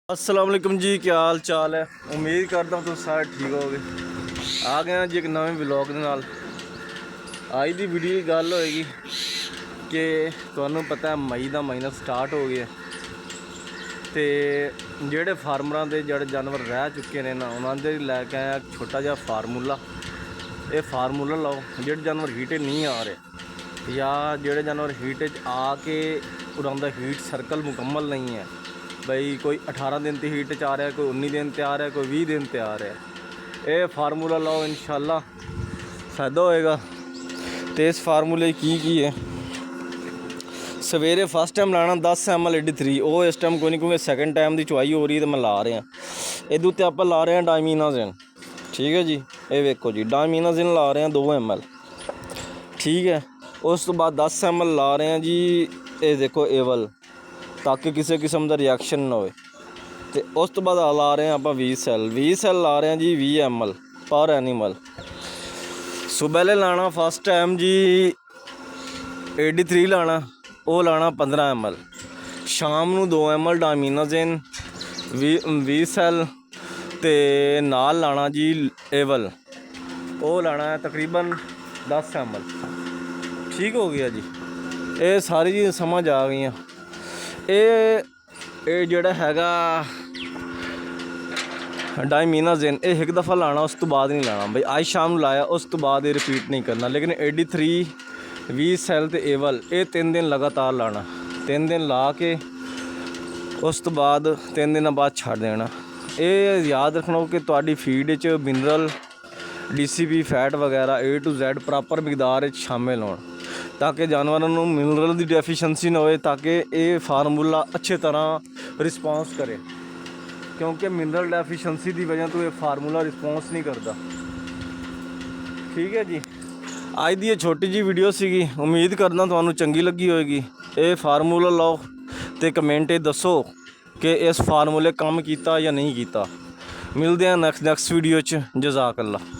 अस्सलाम वालेकुम जी, क्या हाल चाल है। उम्मीद करता हूँ तुम सारे ठीक होगे। आ गए जी एक नवे व्लॉग दे नाल। आज की वीडियो की गल होएगी कि तुहानू पता है मई का महीना स्टार्ट हो गया तो जोड़े फार्मर के जड़े जानवर रह चुके हैं ना उन्होंने लैके आया छोटा जहा फार्मूला। ये फार्मूला लाओ जोड़े जानवर हीट नहीं आ रहे या जोड़े जानवर हीट आके उन्होंने हीट सर्कल मुकम्मल नहीं है। बई कोई 18 दिन की हीट आ रहा है, कोई 19 दिन ते आ रहा है, कोई 20 दिन ते आ रहा है। ये फार्मूला लाओ इंशाल्लाह फ़ायदा होएगा। तो इस फार्मूले की है सवेरे फस्ट टाइम लाना 10 ml AD3। वो इस टाइम कोई नहीं क्योंकि सैकेंड टाइम की चुवाई हो रही है तो मैं ला रहा। ये उत्ते आप ला रहे हैं डायमीनाजिन। ठीक है जी, ये वेखो जी डायमीनाजिन ला रहे हैं 2 ml। ठीक है, उस तो बाद 10 ml ला रहे हैं जी। ये देखो एवल ताकि किसी किस्म का रिएक्शन ना हो। तो उस तो बाद ला रहे हैं आप 20 सैल ला रहे हैं जी 20 ml पर एनीमल। सुबह लाना फस्ट टाइम जी AD3 लाना, वो लाना 15 ml। शाम को 2 ml डायमीनाजिन 20 सैल ते नाल लाना जी एवल, वो लाना है तकरीबन 10 ml। ठीक हो गया जी, ये सारी चीज़ समझ आ गई। ये जोड़ा हैगा डायमीनाजिन ये एक दफ़ा लाना, उस तो बाद नहीं लाना। बई आज शाम लाया उस तो बाद ये रिपीट नहीं करना। लेकिन AD3 20 सैल ते एवल ये 3 दिन लगातार लाना। 3 दिन ला के उस तो बाद 3 दिन बाद छड़ देना। ये याद रखना कि तुहाडी फीड च मिनरल DCP फैट वगैरह A to Z प्रॉपर मिकदार शामिल हो ताकि जानवरों को मिनरल की डेफिशिएंसी ना हो, ताकि ये फार्मूला अच्छे तरह रिस्पॉन्स करे। क्योंकि मिनरल डेफिशिएंसी की वजह तो ये फार्मूला रिस्पॉन्स नहीं करता। ठीक है जी, आज की छोटी जी वीडियो सी, उम्मीद करना तुहानू चंगी लगी होएगी। ये फार्मूला लाओ तो कमेंट दसो कि इस फार्मूले काम किया या नहीं किया। मिलते हैं नैक्सट वीडियो च। जज़ाकल्लाह।